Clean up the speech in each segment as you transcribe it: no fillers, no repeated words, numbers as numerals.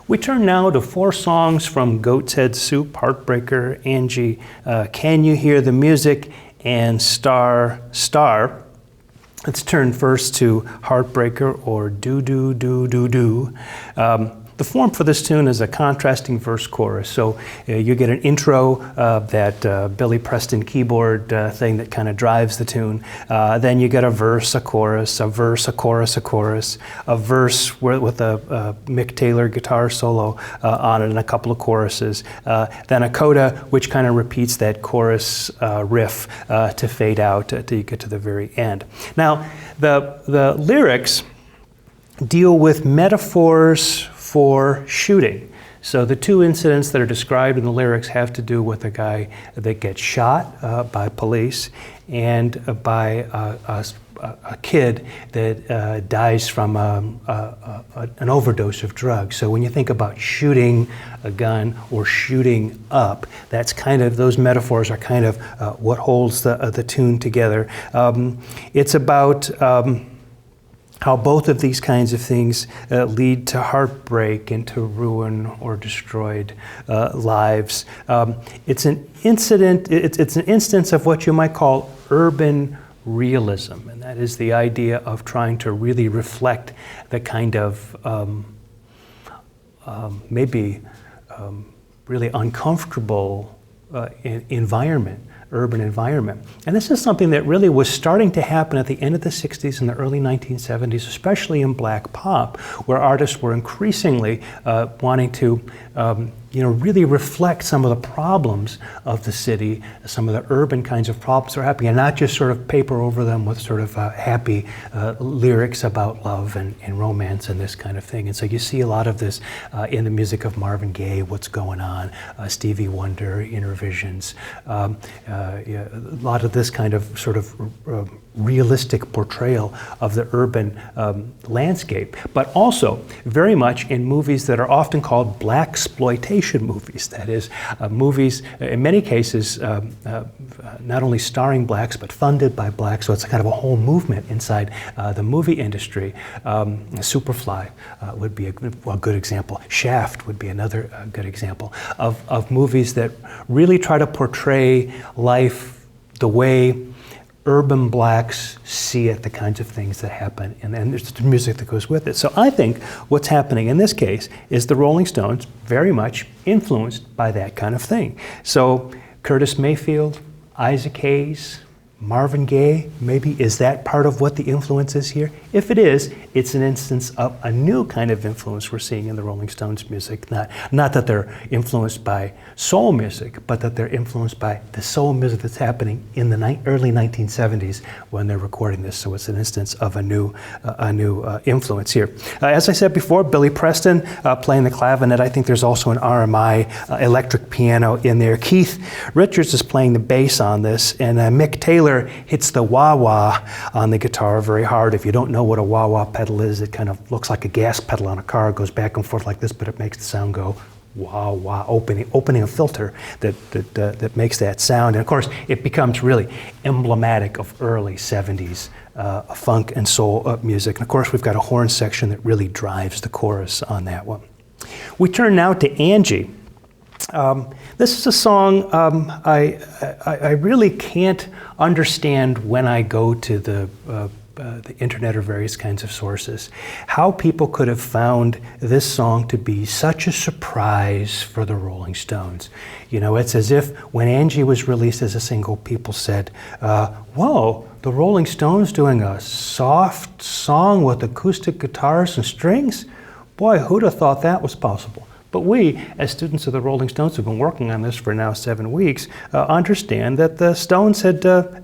We turn now to 4 songs from Goat's Head Soup, Heartbreaker, Angie, Can You Hear the Music, and Star, Star. Let's turn first to Heartbreaker, or Do Do Do Do Do. The form for this tune is a contrasting verse chorus. So you get an intro, that Billy Preston keyboard thing that kind of drives the tune. Then you get a verse, a chorus, a verse, a chorus, a chorus, a verse with a Mick Taylor guitar solo on it and a couple of choruses. Then a coda, which kind of repeats that chorus riff to fade out till you get to the very end. Now, the lyrics deal with metaphors for shooting. So the 2 incidents that are described in the lyrics have to do with a guy that gets shot by police and by a kid that dies from an overdose of drugs. So when you think about shooting a gun or shooting up, that's kind of, those metaphors are kind of what holds the tune together. It's about how both of these kinds of things lead to heartbreak and to ruin or destroyed lives. It's an incident, it's an instance of what you might call urban realism, and that is the idea of trying to really reflect the kind of maybe really uncomfortable environment, urban environment. And this is something that really was starting to happen at the end of the 60s and the early 1970s, especially in black pop, where artists were increasingly wanting to really reflect some of the problems of the city, some of the urban kinds of problems that are happening, and not just sort of paper over them with sort of happy lyrics about love and romance and this kind of thing. And so you see a lot of this in the music of Marvin Gaye, What's Going On, Stevie Wonder, Inner Visions, a lot of this kind of sort of realistic portrayal of the urban landscape, but also very much in movies that are often called blaxploitation movies. That is, movies, in many cases, not only starring blacks, but funded by blacks, so it's kind of a whole movement inside the movie industry. Superfly would be a good example. Shaft would be another good example of movies that really try to portray life the way urban blacks see it, the kinds of things that happen, and then there's the music that goes with it. So I think what's happening in this case is the Rolling Stones very much influenced by that kind of thing. So Curtis Mayfield, Isaac Hayes, Marvin Gaye, maybe, is that part of what the influence is here? If it is, it's an instance of a new kind of influence we're seeing in the Rolling Stones music. Not that they're influenced by soul music, but that they're influenced by the soul music that's happening in the early 1970s when they're recording this. So it's an instance of a new influence here. As I said before, Billy Preston playing the clavinet. I think there's also an RMI electric piano in there. Keith Richards is playing the bass on this, and Mick Taylor hits the wah-wah on the guitar very hard. If you don't know what a wah-wah pedal is, it kind of looks like a gas pedal on a car. It goes back and forth like this, but it makes the sound go wah-wah, opening a filter that makes that sound. And of course, it becomes really emblematic of early 70s funk and soul music. And of course, we've got a horn section that really drives the chorus on that one. We turn now to Angie. This is a song I really can't understand when I go to the internet or various kinds of sources, how people could have found this song to be such a surprise for the Rolling Stones. You know, it's as if when Angie was released as a single, people said, whoa, the Rolling Stones doing a soft song with acoustic guitars and strings? Boy, who'd have thought that was possible? But we, as students of the Rolling Stones who've been working on this for now 7 weeks, understand that the Stones had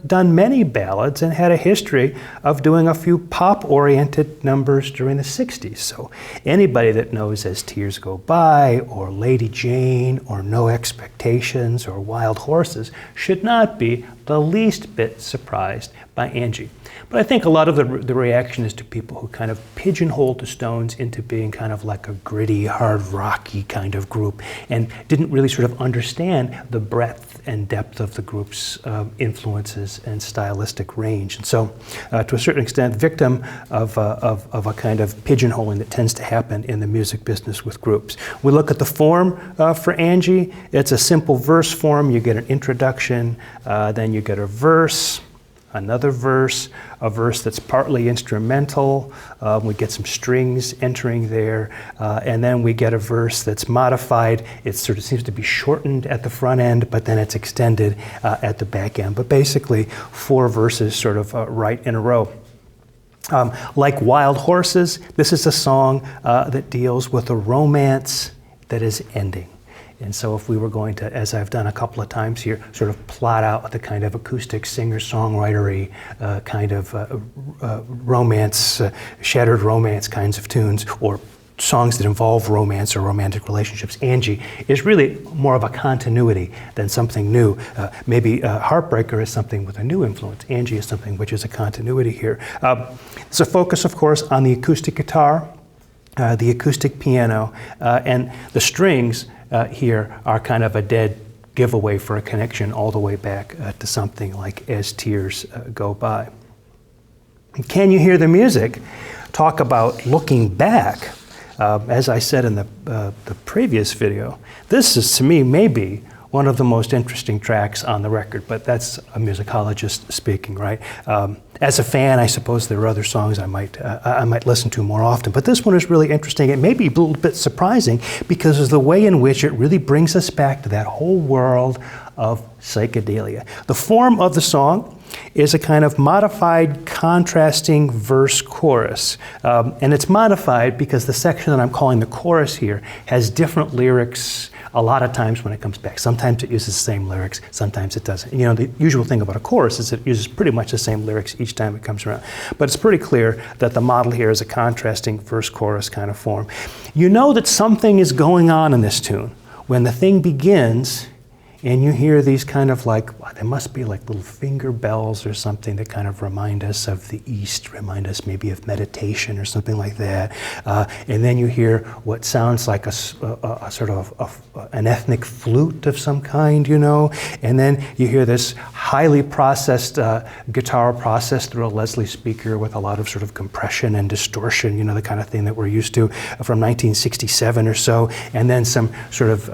done many ballads and had a history of doing a few pop-oriented numbers during the 60s. So anybody that knows As Tears Go By, or Lady Jane, or No Expectations, or Wild Horses should not be the least bit surprised by Angie. But I think a lot of the reaction is to people who kind of pigeonhole the Stones into being kind of like a gritty, hard rock folky kind of group, and didn't really sort of understand the breadth and depth of the group's influences and stylistic range. And so, to a certain extent, victim of a kind of pigeonholing that tends to happen in the music business with groups. We look at the form for Angie. It's a simple verse form. You get an introduction, then you get a verse, another verse, a verse that's partly instrumental. We get some strings entering there, and then we get a verse that's modified. It sort of seems to be shortened at the front end, but then it's extended at the back end. But basically, 4 verses sort of right in a row. Like Wild Horses, this is a song that deals with a romance that is ending. And so if we were going to, as I've done a couple of times here, sort of plot out the kind of acoustic singer-songwritery kind of romance, shattered romance kinds of tunes, or songs that involve romance or romantic relationships, Angie is really more of a continuity than something new. Maybe Heartbreaker is something with a new influence. Angie is something which is a continuity here. It's a focus, of course, on the acoustic guitar, the acoustic piano, and the strings here are kind of a dead giveaway for a connection all the way back to something like As Tears Go By. Can You Hear the Music? Talk about looking back. As I said in the previous video, this is, to me, maybe one of the most interesting tracks on the record, but that's a musicologist speaking, right? As a fan, I suppose there are other songs I might listen to more often, but this one is really interesting. It may be a little bit surprising because of the way in which it really brings us back to that whole world of psychedelia. The form of the song is a kind of modified, contrasting verse chorus. And it's modified because the section that I'm calling the chorus here has different lyrics a lot of times when it comes back. Sometimes it uses the same lyrics, sometimes it doesn't. You know, the usual thing about a chorus is it uses pretty much the same lyrics each time it comes around. But it's pretty clear that the model here is a contrasting verse-chorus kind of form. You know that something is going on in this tune when the thing begins and you hear these kind of like, well, there must be like little finger bells or something that kind of remind us of the East, remind us maybe of meditation or something like that. And then you hear what sounds like a sort of an ethnic flute of some kind, you know. And then you hear this highly processed guitar processed through a Leslie speaker with a lot of sort of compression and distortion, you know, the kind of thing that we're used to from 1967 or so. And then some sort of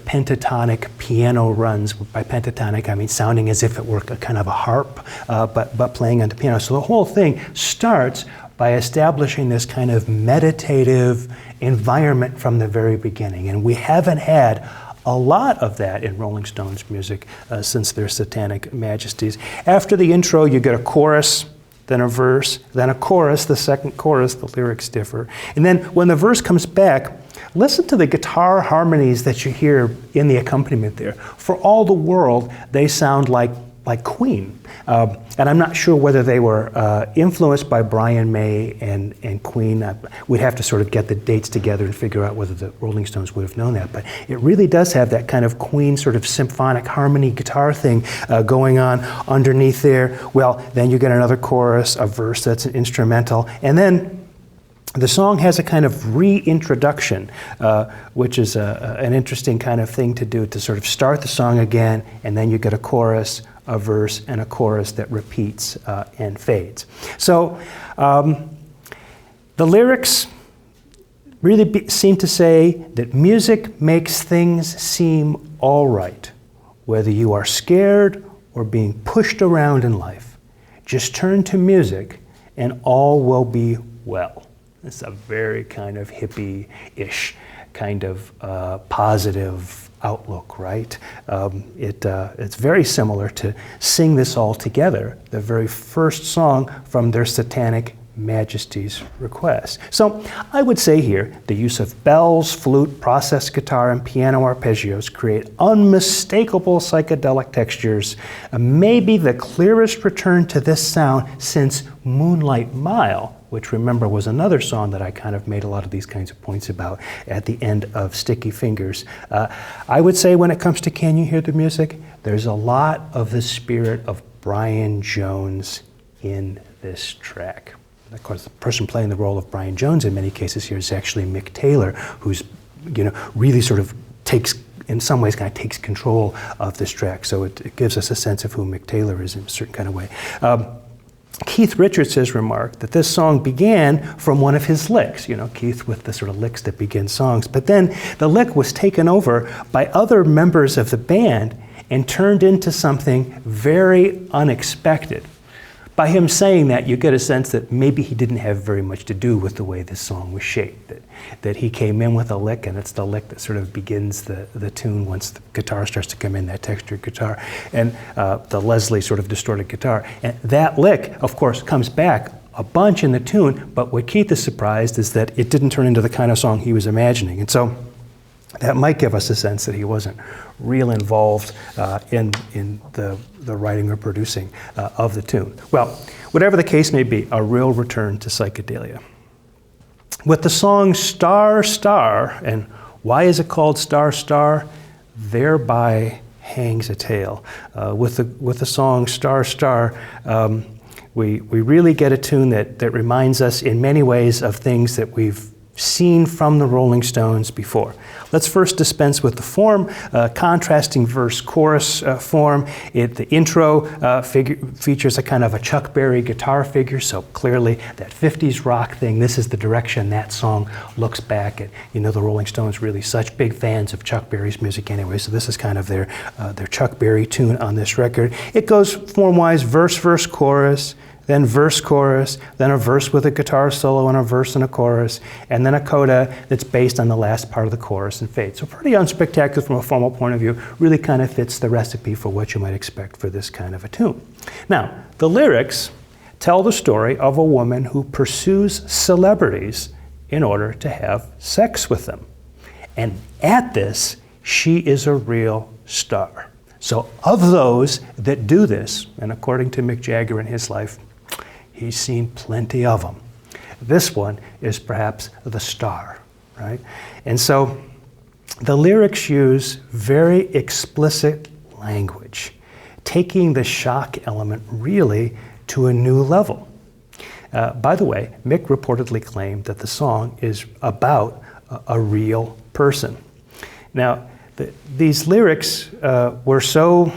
pentatonic piano runs. By pentatonic, I mean sounding as if it were a kind of a harp, but playing on the piano. So the whole thing starts by establishing this kind of meditative environment from the very beginning. And we haven't had a lot of that in Rolling Stones music since their Satanic Majesties. After the intro, you get a chorus, then a verse, then a chorus. The second chorus, the lyrics differ. And then when the verse comes back, listen to the guitar harmonies that you hear in the accompaniment there. For all the world, they sound like Queen. And I'm not sure whether they were influenced by Brian May and Queen. We'd have to sort of get the dates together and figure out whether the Rolling Stones would have known that. But it really does have that kind of Queen sort of symphonic harmony guitar thing going on underneath there. Well, then you get another chorus, a verse that's an instrumental, and then the song has a kind of reintroduction, which is an interesting kind of thing to do, to sort of start the song again, and then you get a chorus, a verse, and a chorus that repeats and fades. So the lyrics really seem to say that music makes things seem all right, whether you are scared or being pushed around in life. Just turn to music and all will be well. It's a very kind of hippie-ish kind of positive outlook, right? It's very similar to Sing This All Together, the very first song from their Satanic Majesty's request. So I would say here, the use of bells, flute, processed guitar, and piano arpeggios create unmistakable psychedelic textures, maybe the clearest return to this sound since Moonlight Mile, which, remember, was another song that I kind of made a lot of these kinds of points about at the end of Sticky Fingers. I would say when it comes to Can You Hear the Music, there's a lot of the spirit of Brian Jones in this track. Of course, the person playing the role of Brian Jones in many cases here is actually Mick Taylor, who's really sort of takes, in some ways, kind of takes control of this track. So it gives us a sense of who Mick Taylor is in a certain kind of way. Keith Richards has remarked that this song began from one of his licks, Keith with the sort of licks that begin songs. But then the lick was taken over by other members of the band and turned into something very unexpected. By him saying that, you get a sense that maybe he didn't have very much to do with the way this song was shaped, that he came in with a lick, and it's the lick that sort of begins the tune once the guitar starts to come in, that textured guitar, and the Leslie sort of distorted guitar. And that lick, of course, comes back a bunch in the tune, but what Keith is surprised is that it didn't turn into the kind of song he was imagining. And so that might give us a sense that he wasn't real involved in the writing or producing of the tune. Well, whatever the case may be, a real return to psychedelia. With the song Star, Star, and why is it called Star, Star? Thereby hangs a tale. With the song Star, Star, we really get a tune that reminds us in many ways of things that we've seen from the Rolling Stones before. Let's first dispense with the form, contrasting verse-chorus form. The intro features a kind of a Chuck Berry guitar figure, so clearly that 50s rock thing, this is the direction that song looks back at. The Rolling Stones really such big fans of Chuck Berry's music anyway, so this is kind of their Chuck Berry tune on this record. It goes form-wise verse, verse, chorus, then verse, chorus, then a verse with a guitar solo and a verse and a chorus, and then a coda that's based on the last part of the chorus and fade. So pretty unspectacular from a formal point of view, really kind of fits the recipe for what you might expect for this kind of a tune. Now, the lyrics tell the story of a woman who pursues celebrities in order to have sex with them. And at this, she is a real star. So of those that do this, and according to Mick Jagger in his life, he's seen plenty of them. This one is perhaps the star, right? And so the lyrics use very explicit language, taking the shock element really to a new level. By the way, Mick reportedly claimed that the song is about a real person. Now, these lyrics were so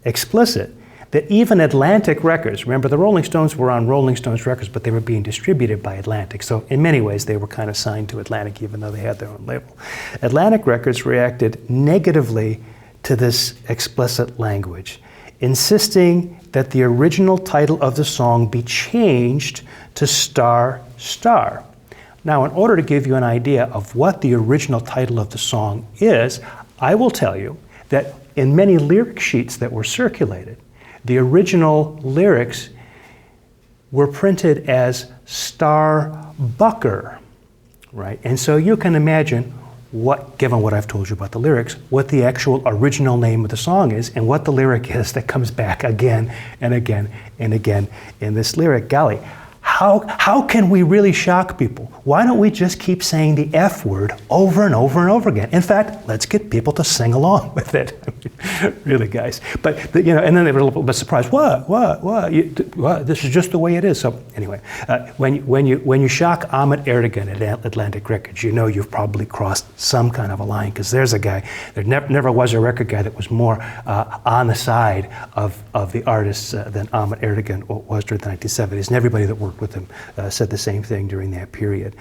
explicit that even Atlantic Records, remember the Rolling Stones were on Rolling Stones Records, but they were being distributed by Atlantic. So in many ways, they were kind of signed to Atlantic, even though they had their own label. Atlantic Records reacted negatively to this explicit language, insisting that the original title of the song be changed to Star, Star. Now, in order to give you an idea of what the original title of the song is, I will tell you that in many lyric sheets that were circulated, the original lyrics were printed as Starbucker, right? And so you can imagine given what I've told you about the lyrics, what the actual original name of the song is and what the lyric is that comes back again and again and again in this lyric. Golly, how can we really shock people? Why don't we just keep saying the F word over and over and over again? In fact, let's get people to sing along with it. Really, guys. But and then they were a little bit surprised. What? This is just the way it is. So anyway, when you shock Ahmet Ertegun at Atlantic Records, you know you've probably crossed some kind of a line, because there's a guy. There never was a record guy that was more on the side of the artists than Ahmet Ertegun was during the 1970s, and everybody that worked with him said the same thing during that period.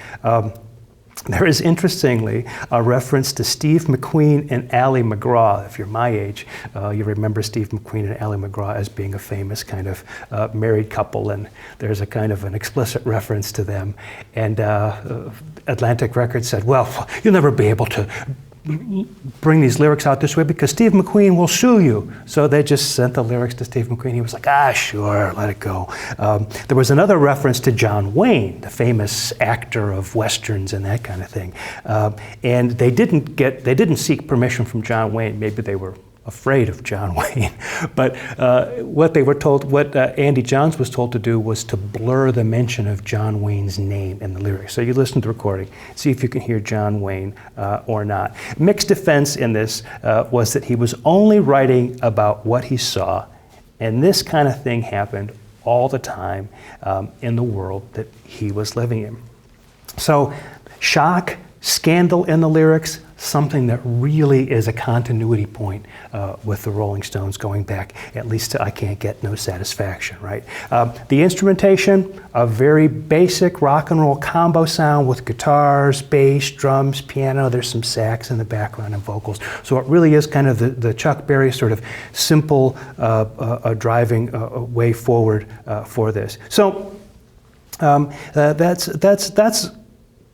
There is, interestingly, a reference to Steve McQueen and Ally McGraw. If you're my age, you remember Steve McQueen and Ally McGraw as being a famous kind of married couple, and there's a kind of an explicit reference to them. And Atlantic Records said, well, you'll never be able to bring these lyrics out this way because Steve McQueen will sue you. So they just sent the lyrics to Steve McQueen. He was like, sure, let it go. There was another reference to John Wayne, the famous actor of Westerns and that kind of thing. And they didn't seek permission from John Wayne. Maybe they were afraid of John Wayne. But what Andy Johns was told to do was to blur the mention of John Wayne's name in the lyrics. So you listen to the recording, see if you can hear John Wayne or not. Mick's defense in this was that he was only writing about what he saw, and this kind of thing happened all the time in the world that he was living in. So shock, scandal in the lyrics, something that really is a continuity point with the Rolling Stones going back at least to I Can't Get No Satisfaction, right? The instrumentation, a very basic rock and roll combo sound with guitars, bass, drums, piano. There's some sax in the background and vocals. So it really is kind of the Chuck Berry sort of simple driving way forward for this. So that's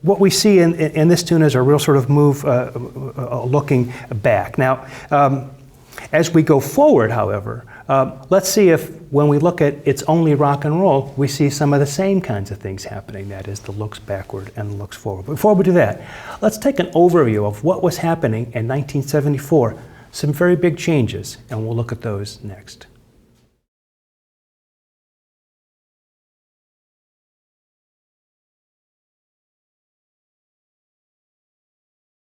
what we see in this tune is a real sort of move looking back. Now, as we go forward, however, let's see if when we look at It's Only Rock and Roll, we see some of the same kinds of things happening, that is the looks backward and the looks forward. Before we do that, let's take an overview of what was happening in 1974, some very big changes, and we'll look at those next.